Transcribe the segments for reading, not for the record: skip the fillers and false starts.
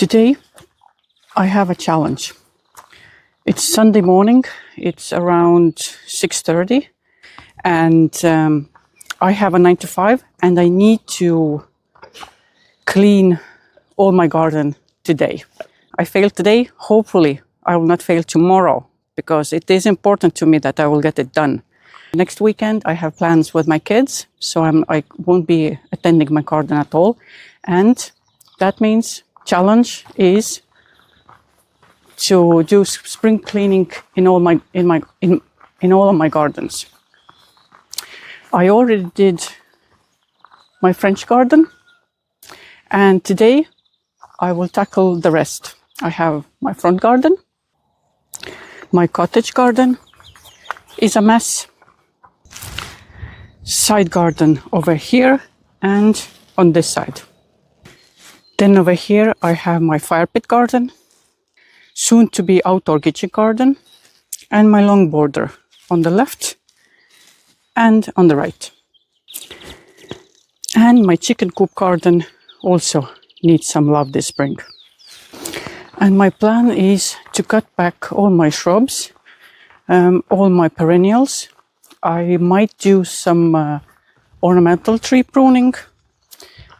Today I have a challenge. It's Sunday morning, it's around 6:30, and I have a 9 to 5 and I need to clean all my garden today. I failed today, hopefully I will not fail tomorrow, because it is important to me that I will get it done. Next weekend I have plans with my kids, so I won't be attending my garden at all, and that means challenge is to do spring cleaning in all of my gardens. I already did my French garden, and today I will tackle the rest. I have my front garden. My cottage garden is a mess. Side garden over here and on this side. Then over here I have my fire pit garden, soon to be outdoor kitchen garden, and my long border on the left and on the right. And my chicken coop garden also needs some love this spring. And my plan is to cut back all my shrubs, all my perennials. I might do some ornamental tree pruning.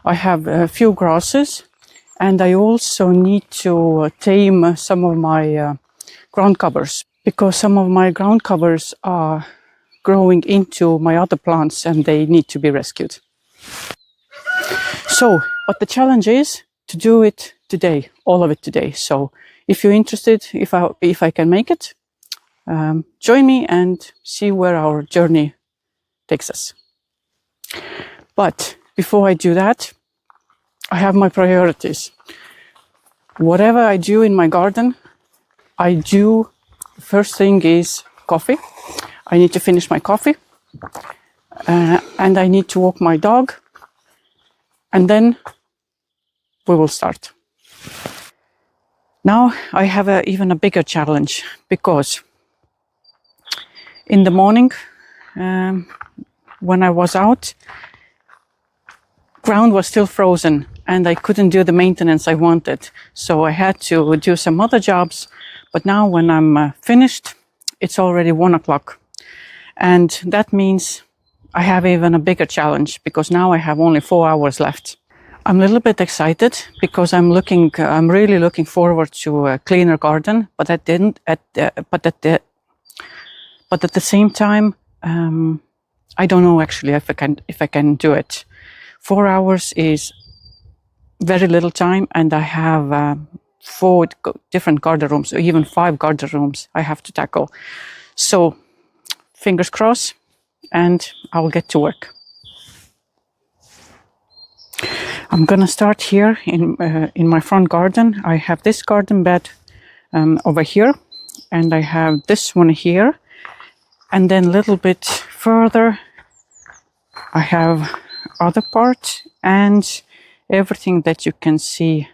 I have a few grasses, and I also need to tame some of my ground covers, because some of my ground covers are growing into my other plants and they need to be rescued. So, but the challenge is to do it today, all of it today. So if you're interested, if I can make it, join me and see where our journey takes us. But before I do that, I have my priorities. Whatever I do in my garden, first thing is coffee. I need to finish my coffee, and I need to walk my dog, and then we will start. Now I have even a bigger challenge, because in the morning, when I was out, ground was still frozen and I couldn't do the maintenance I wanted. So I had to do some other jobs. But now when I'm finished, it's already 1 o'clock. And that means I have even a bigger challenge, because now I have only 4 hours left. I'm a little bit excited because I'm really looking forward to a cleaner garden, but at the same time, I don't know actually if I can do it. 4 hours is very little time, and I have 4 different garden rooms, or even 5 garden rooms I have to tackle. So fingers crossed, and I will get to work. I'm gonna start here in my front garden. I have this garden bed over here, and I have this one here, and then a little bit further I have other part and everything that you can see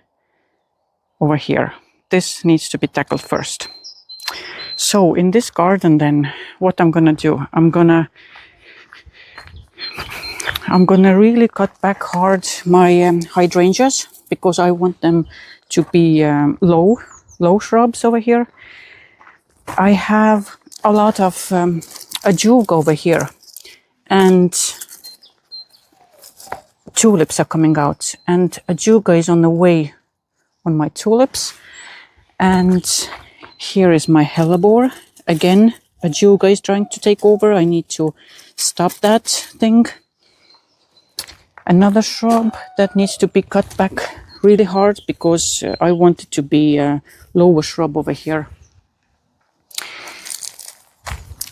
over here. This needs to be tackled first. So in this garden then, what I'm gonna do, I'm gonna really cut back hard my hydrangeas, because I want them to be low shrubs over here. I have a lot of ajoug over here, and tulips are coming out, and ajuga is on the way on my tulips. And here is my hellebore. Again, ajuga is trying to take over. I need to stop that thing. Another shrub that needs to be cut back really hard, because I want it to be a lower shrub over here.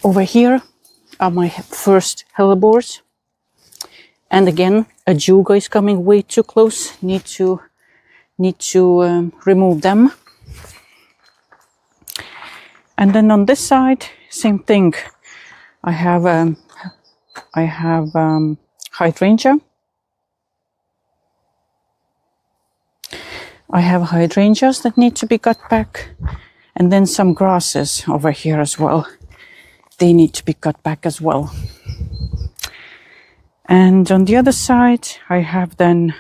Over here are my first hellebores. And again, ajuga is coming way too close. Need to remove them. And then on this side, same thing. I have hydrangea. I have hydrangeas that need to be cut back, and then some grasses over here as well. They need to be cut back as well. And on the other side, I have then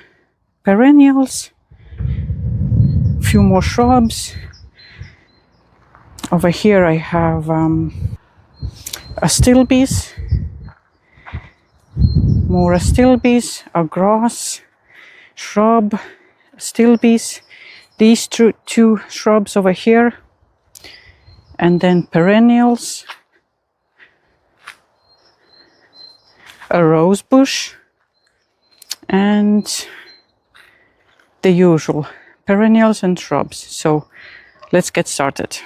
perennials, few more shrubs. Over here I have astilbes, more astilbes, a grass, shrub, astilbes, these two shrubs over here, and then perennials, a rose bush, and the usual perennials and shrubs. So let's get started.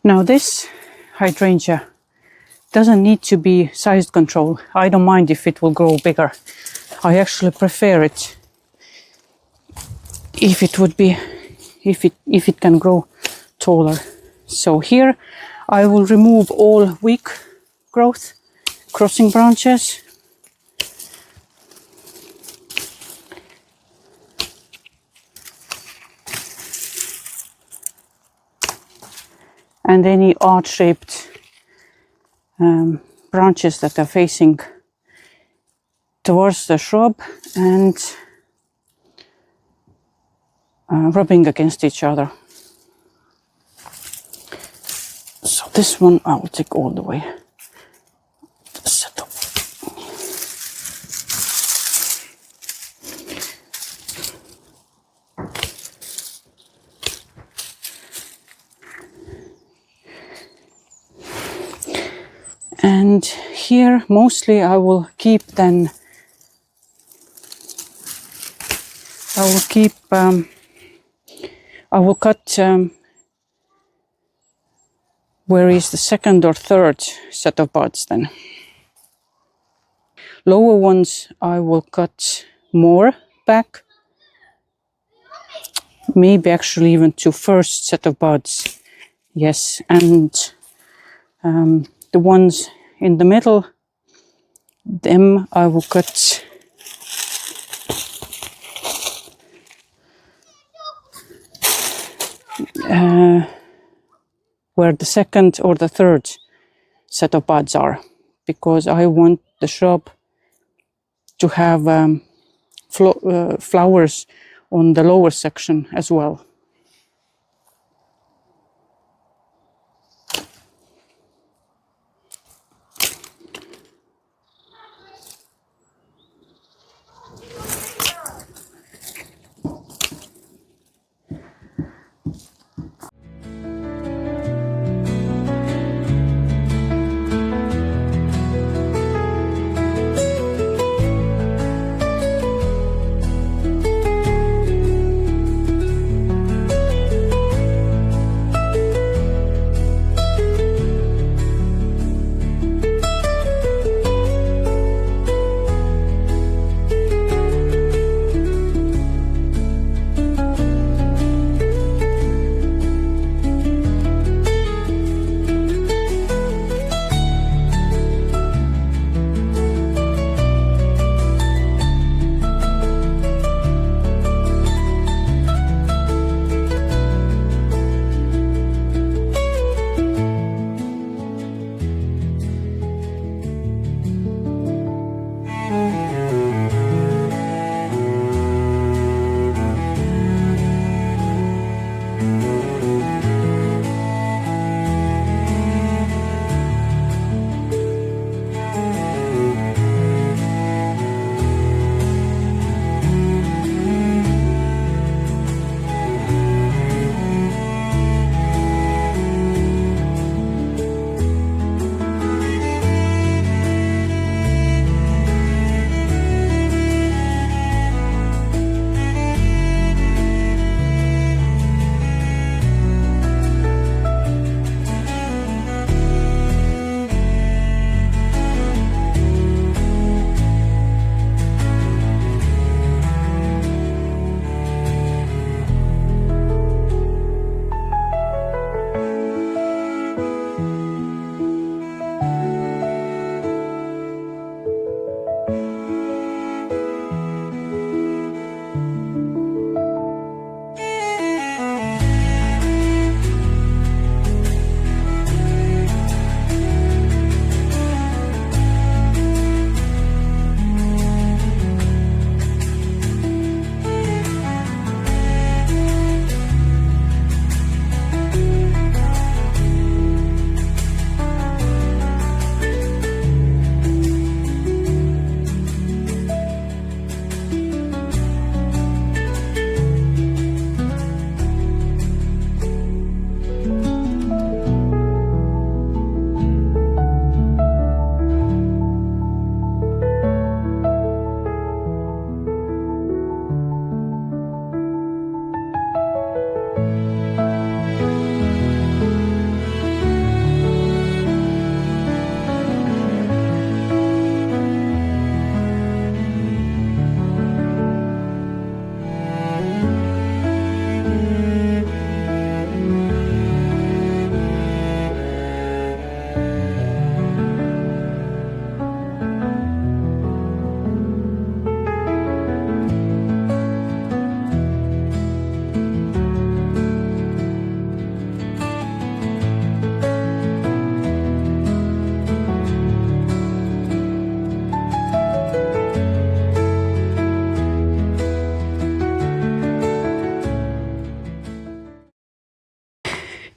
Now this hydrangea doesn't need to be size control. I don't mind if it will grow bigger. I actually prefer it if it can grow taller. So here I will remove all weak growth, crossing branches. And any arch-shaped branches that are facing towards the shrub and rubbing against each other. So this one I will take all the way. Set up. And here mostly I will keep then, I will cut where is the second or third set of buds then. Lower ones I will cut more back, maybe actually even to first set of buds. Yes, and the ones in the middle, them I will cut where the second or the third set of buds are, because I want the shrub to have flowers on the lower section as well.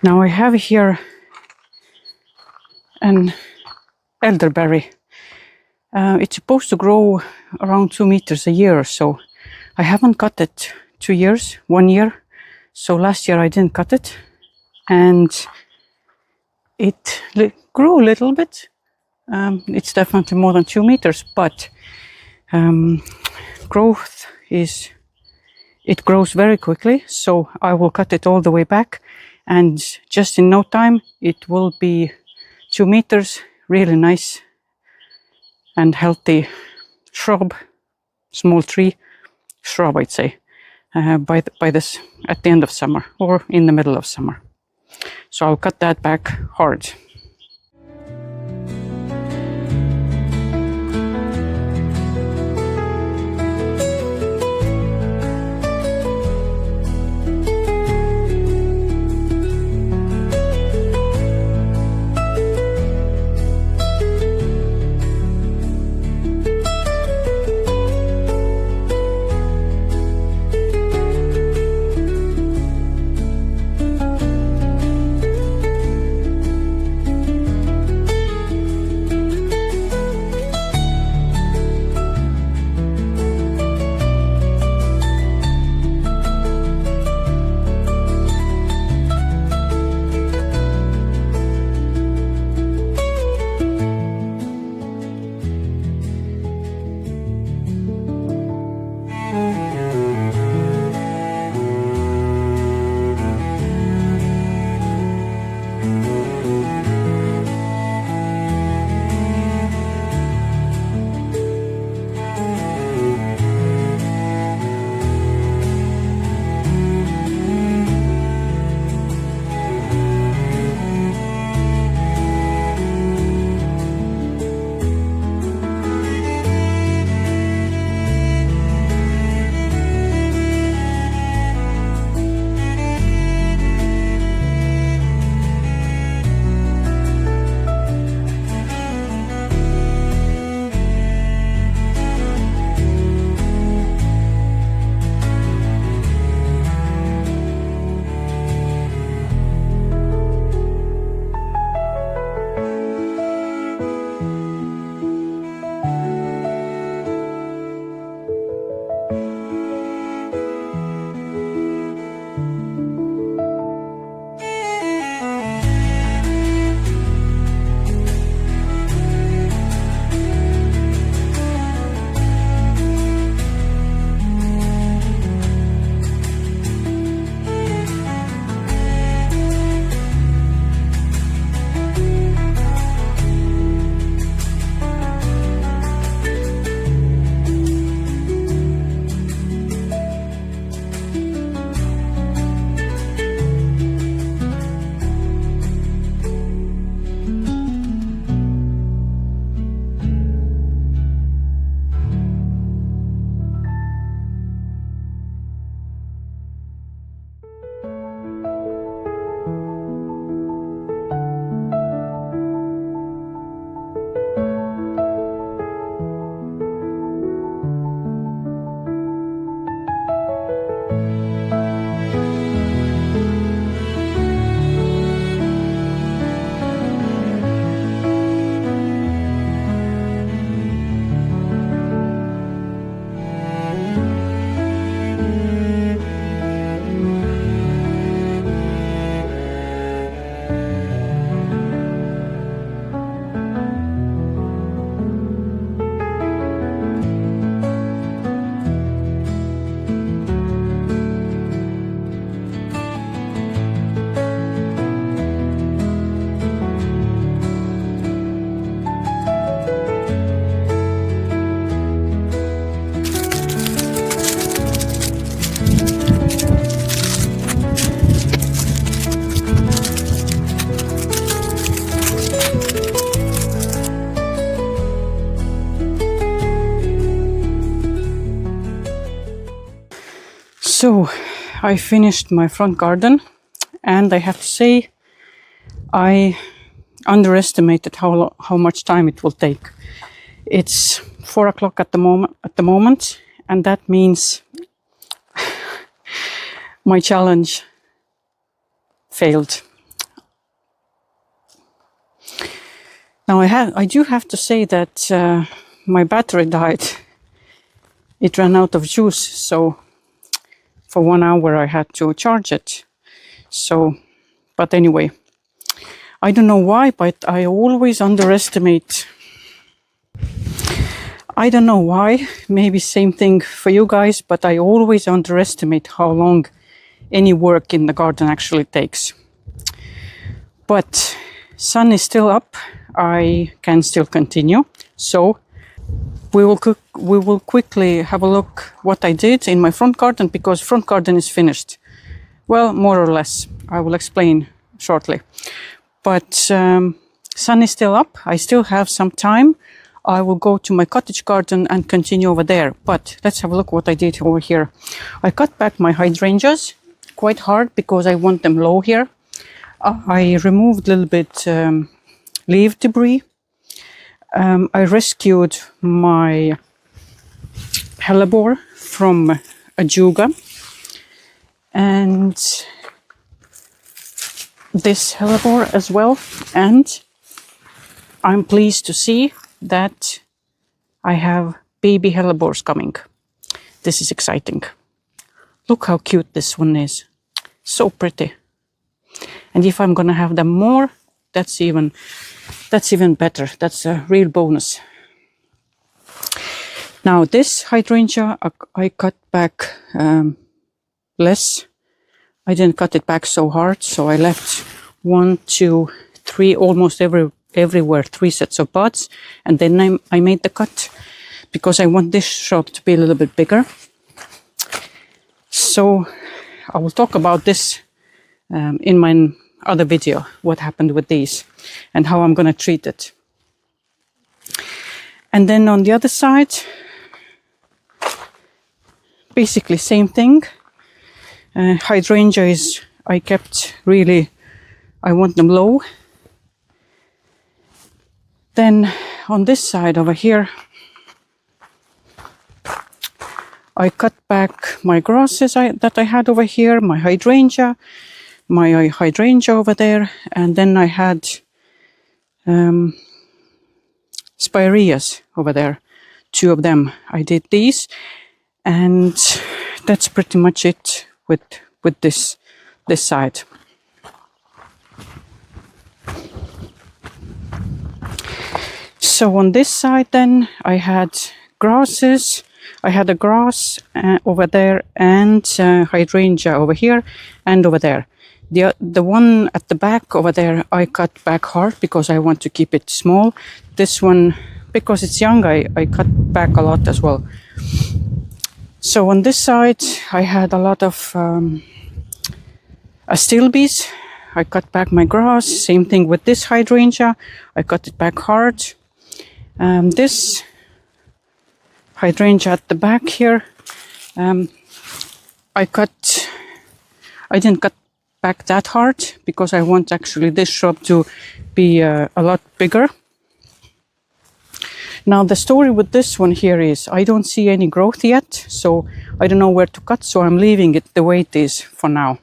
Now I have here an elderberry. It's supposed to grow around 2 meters a year or so. I haven't cut it 2 years, 1 year. So last year I didn't cut it, and it grew a little bit. It's definitely more than 2 meters, but it grows very quickly. So I will cut it all the way back, and just in no time it will be 2 meters, really nice and healthy shrub, small tree shrub, I'd say, by this at the end of summer or in the middle of summer. So I'll cut that back hard. So I finished my front garden, and I have to say I underestimated how much time it will take. It's 4 o'clock at the moment, and that means my challenge failed. Now I do have to say that my battery died. It ran out of juice, so for 1 hour I had to charge it. So, but anyway, I don't know why, but I always underestimate. I don't know why, maybe same thing for you guys, but I always underestimate how long any work in the garden actually takes. But sun is still up, I can still continue. So we will quickly have a look what I did in my front garden, because front garden is finished. Well, more or less. I will explain shortly. But sun is still up. I still have some time. I will go to my cottage garden and continue over there. But let's have a look what I did over here. I cut back my hydrangeas quite hard because I want them low here. I removed a little bit leaf debris. I rescued my hellebore from Ajuga, and this hellebore as well, and I'm pleased to see that I have baby hellebores coming. This is exciting. Look how cute this one is. So pretty. And if I'm gonna have them more, that's even better. That's a real bonus. Now this hydrangea I cut back less. I didn't cut it back so hard, so I left 1, 2, 3, almost everywhere 3 sets of buds, and then I made the cut because I want this shrub to be a little bit bigger. So I will talk about this in my other video, what happened with these and how I'm going to treat it. And then on the other side, basically same thing. Hydrangeas I kept really, I want them low. Then on this side over here, I cut back my grasses that I had over here, my hydrangea over there, and then I had spireas over there, 2 of them. I did these, and that's pretty much it with this side. So on this side then I had grasses. I had a grass over there and hydrangea over here and over there. The one at the back over there I cut back hard because I want to keep it small. This one, because it's young, I cut back a lot as well. So on this side I had a lot of astilbes. I cut back my grass. Same thing with this hydrangea. I cut it back hard. This hydrangea at the back here, I didn't cut back that hard because I want actually this shrub to be a lot bigger. Now the story with this one here is I don't see any growth yet, so I don't know where to cut, so I'm leaving it the way it is for now.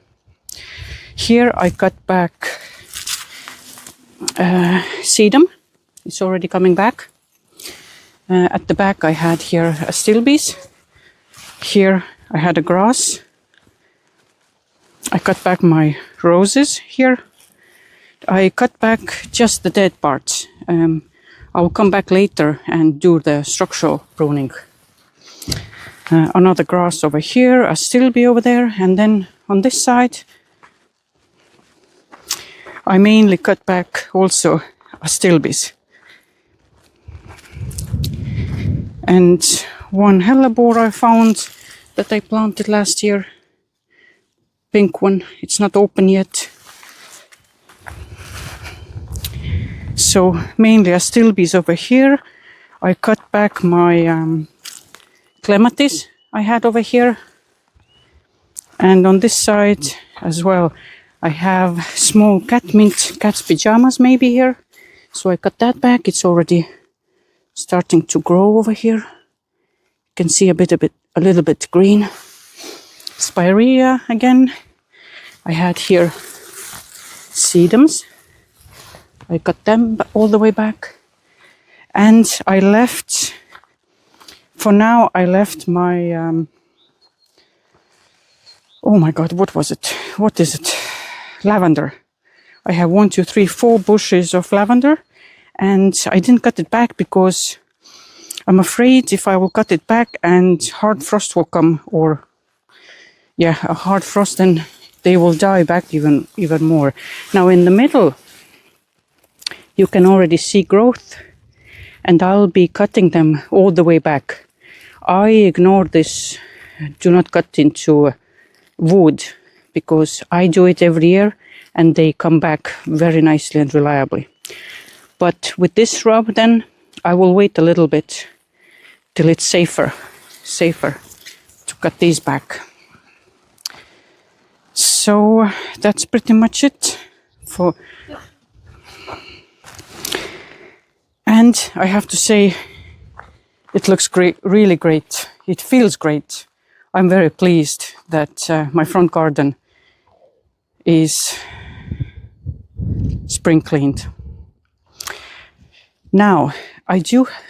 Here I cut back sedum. It's already coming back. At the back I had here astilbes. Here I had a grass. I cut back my roses here. I cut back just the dead parts. I'll come back later and do the structural pruning. Another grass over here, astilbe over there, and then on this side I mainly cut back also astilbes. And one hellebore I found that I planted last year. Pink one, it's not open yet. So mainly astilbes over here. I cut back my clematis I had over here. And on this side as well, I have small cat's pajamas maybe here. So I cut that back. It's already starting to grow over here. You can see a little bit green. Spirea again. I had here sedums. I cut them all the way back. And I left, for now, I left my, oh my God, what was it? What is it? Lavender. I have 1, 2, 3, 4 bushes of lavender, and I didn't cut it back because I'm afraid if I will cut it back and hard frost will come, or yeah, a hard frost, then they will die back even more. Now in the middle, you can already see growth, and I'll be cutting them all the way back. I ignore this, do not cut into wood, because I do it every year and they come back very nicely and reliably. But with this shrub, then I will wait a little bit till it's safer to cut these back. So that's pretty much it for. And I have to say, it looks great, really great. It feels great. I'm very pleased that my front garden is spring cleaned. Now,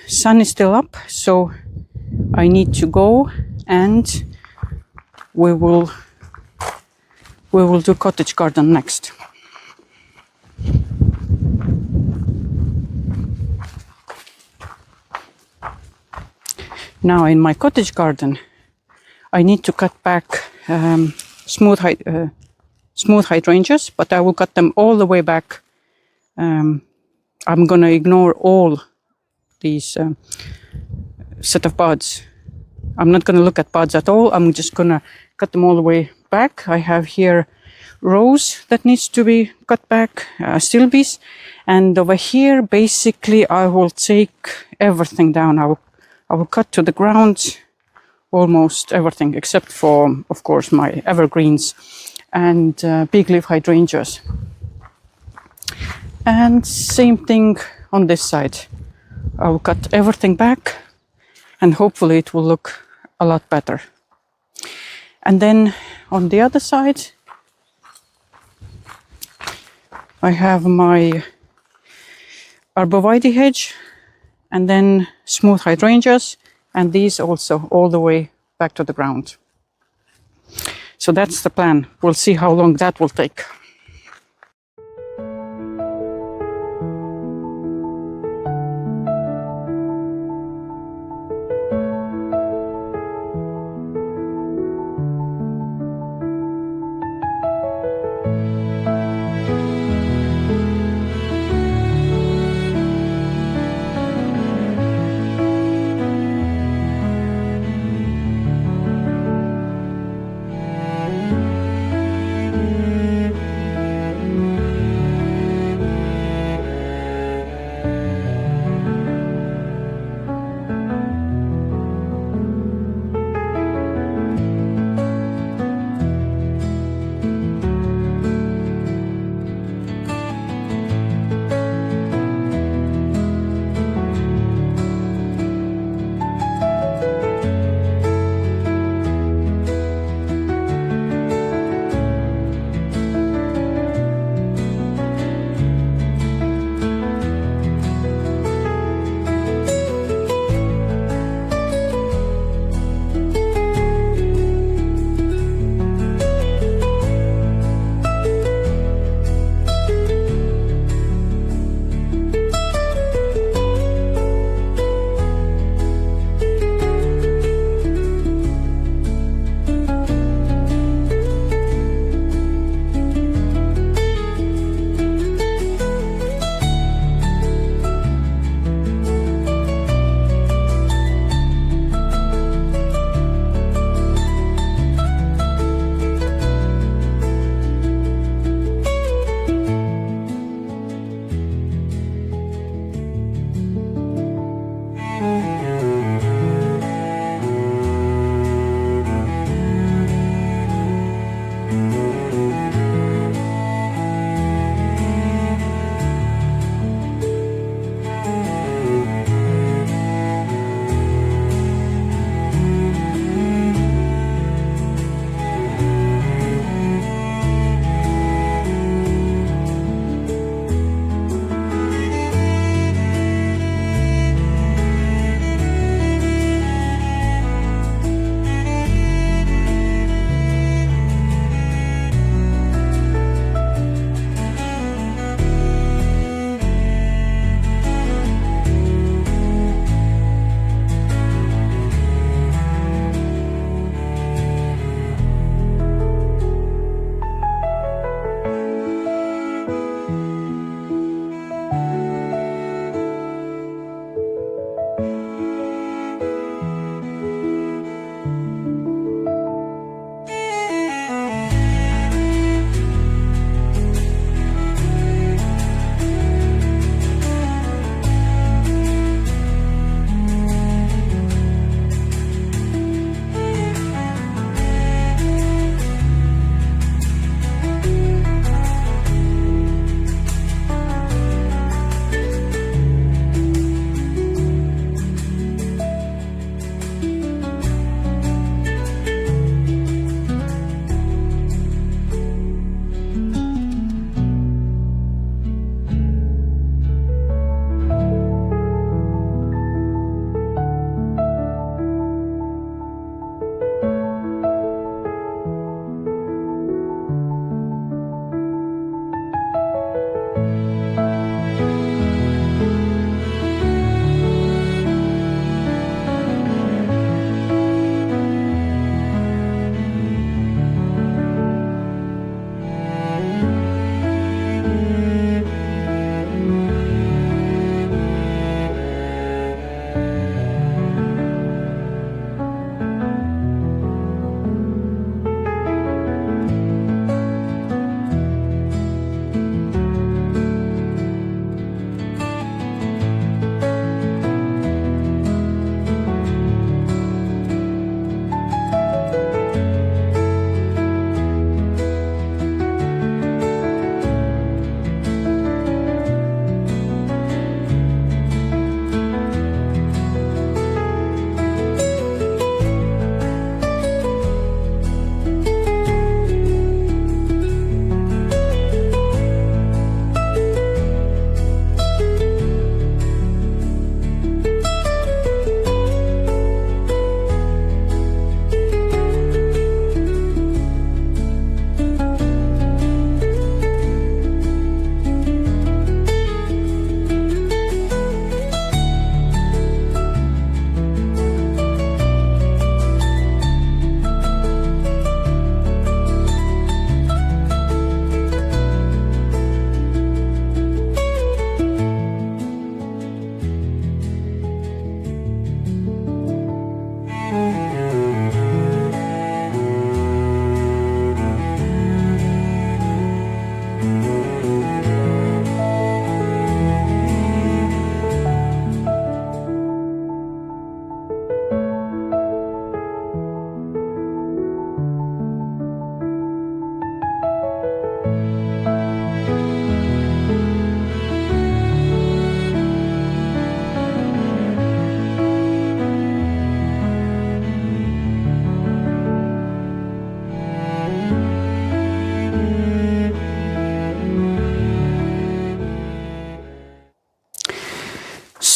sun is still up, so I need to go, and we will do cottage garden next. Now in my cottage garden, I need to cut back smooth hydrangeas, but I will cut them all the way back. I'm going to ignore all these set of buds. I'm not going to look at buds at all. I'm just going to cut them all the way back. I have here rose that needs to be cut back, stilbes, and over here basically I will take everything down. I will cut to the ground almost everything except for, of course, my evergreens and big leaf hydrangeas. And same thing on this side. I will cut everything back, and hopefully it will look a lot better. And then on the other side, I have my arborvitae hedge, and then smooth hydrangeas, and these also all the way back to the ground. So that's the plan. We'll see how long that will take.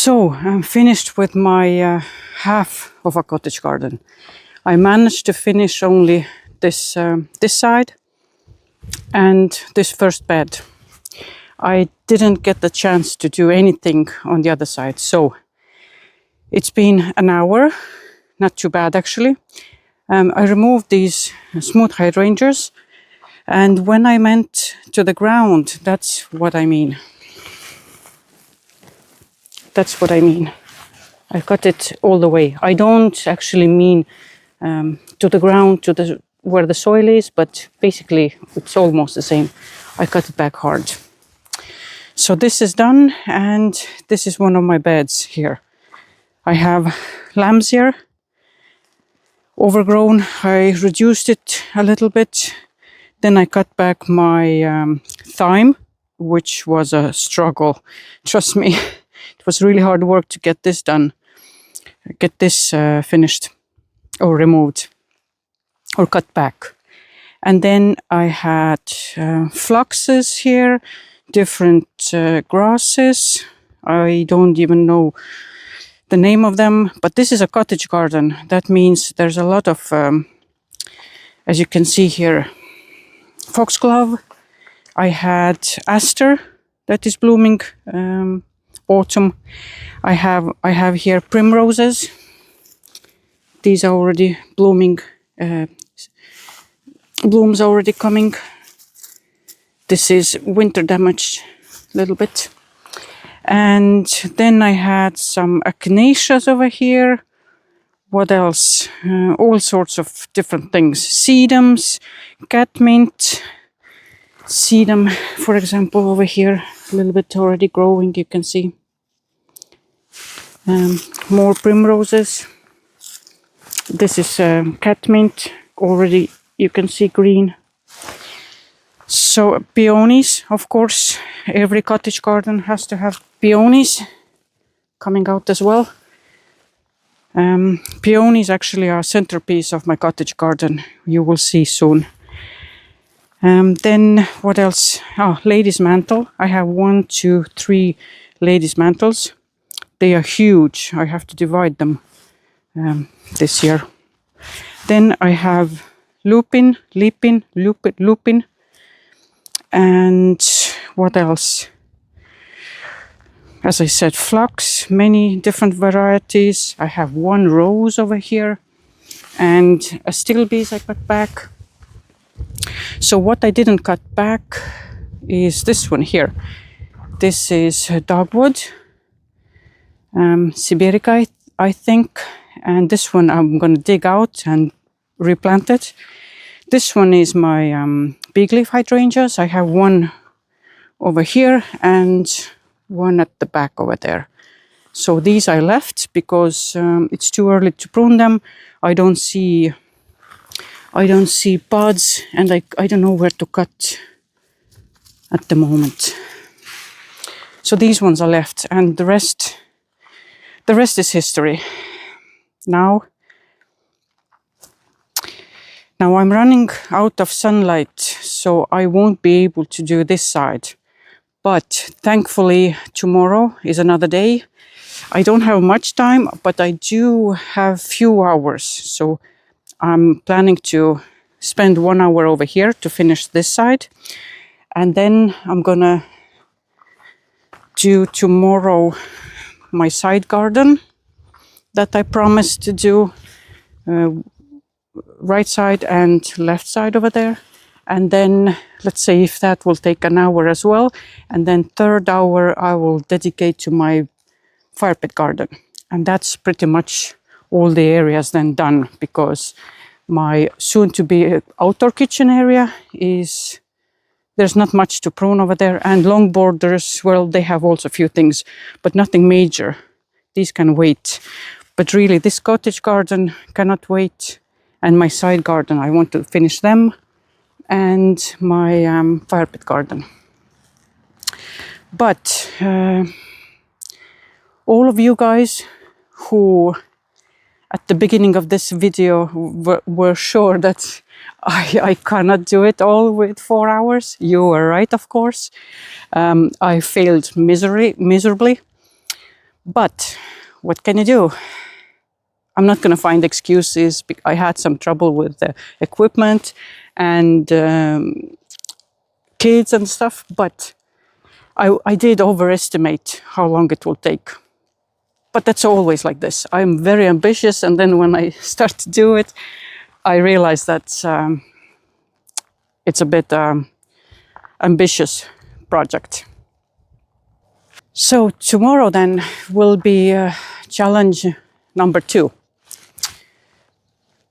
So I'm finished with my half of a cottage garden. I managed to finish only this side and this first bed. I didn't get the chance to do anything on the other side. So it's been an hour, not too bad actually. I removed these smooth hydrangeas, and when I went to the ground, that's what I mean. That's what I mean. I cut it all the way. I don't actually mean to the ground, to where the soil is, but basically it's almost the same. I cut it back hard. So this is done, and this is one of my beds here. I have lambs here, overgrown. I reduced it a little bit. Then I cut back my thyme, which was a struggle. Trust me, it was really hard work to get this done, get this finished or removed or cut back. And then I had fluxes here, different grasses. I don't even know the name of them, but this is a cottage garden. That means there's a lot of, as you can see here, foxglove. I had aster that is blooming autumn. I have here primroses. These are already blooming, blooms already coming. This is winter damaged a little bit. And then I had some echinaceas over here. What else? All sorts of different things. Sedums, catmint. Sedum, for example, over here, a little bit already growing, you can see. More primroses. This is catmint, already you can see green. So peonies, of course, every cottage garden has to have peonies coming out as well. Peonies actually are a centerpiece of my cottage garden, you will see soon. Then what else? Ladies' mantle. I have 1, 2, 3 ladies' mantles. They are huge. I have to divide them this year. Then I have lupin, and what else? As I said, phlox, many different varieties. I have 1 rose over here, and astilbes I cut back. So what I didn't cut back is this one here. This is dogwood, Siberica, I think, and this one I'm going to dig out and replant it. This one is my big leaf hydrangeas. I have 1 over here and 1 at the back over there. So these I left because it's too early to prune them. I don't see buds, and I don't know where to cut at the moment. So these ones are left, and the rest is history. Now I'm running out of sunlight, so I won't be able to do this side. But thankfully tomorrow is another day. I don't have much time, but I do have few hours. So I'm planning to spend 1 hour over here to finish this side. And then I'm gonna do tomorrow my side garden that I promised to do, right side and left side over there. And then let's say if that will take an hour as well. And then 3rd hour I will dedicate to my fire pit garden. And that's pretty much all the areas then done, because my soon-to-be outdoor kitchen area there's not much to prune over there. And long borders, well, they have also a few things, but nothing major. These can wait. But really, this cottage garden cannot wait. And my side garden, I want to finish them. And my fire pit garden. But all of you guys who at the beginning of this video were sure that I cannot do it all with 4 hours, you were right, of course. I failed miserably. But what can you do? I'm not going to find excuses. I had some trouble with the equipment and kids and stuff, but I did overestimate how long it will take. But that's always like this. I'm very ambitious, and then when I start to do it, I realize that it's a bit ambitious project. So tomorrow then will be challenge number 2.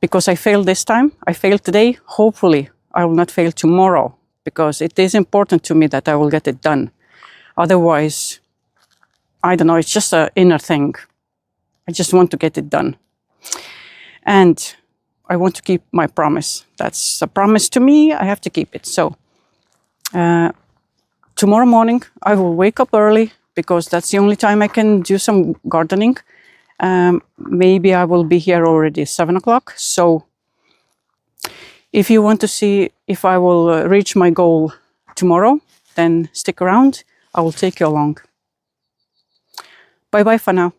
Because I failed this time, I failed today, hopefully I will not fail tomorrow, because it is important to me that I will get it done. Otherwise, I don't know, it's just an inner thing. I just want to get it done. And I want to keep my promise. That's a promise to me, I have to keep it. So tomorrow morning I will wake up early, because that's the only time I can do some gardening. Maybe I will be here already 7 o'clock. So if you want to see if I will reach my goal tomorrow, then stick around. I will take you along. Bye bye for now.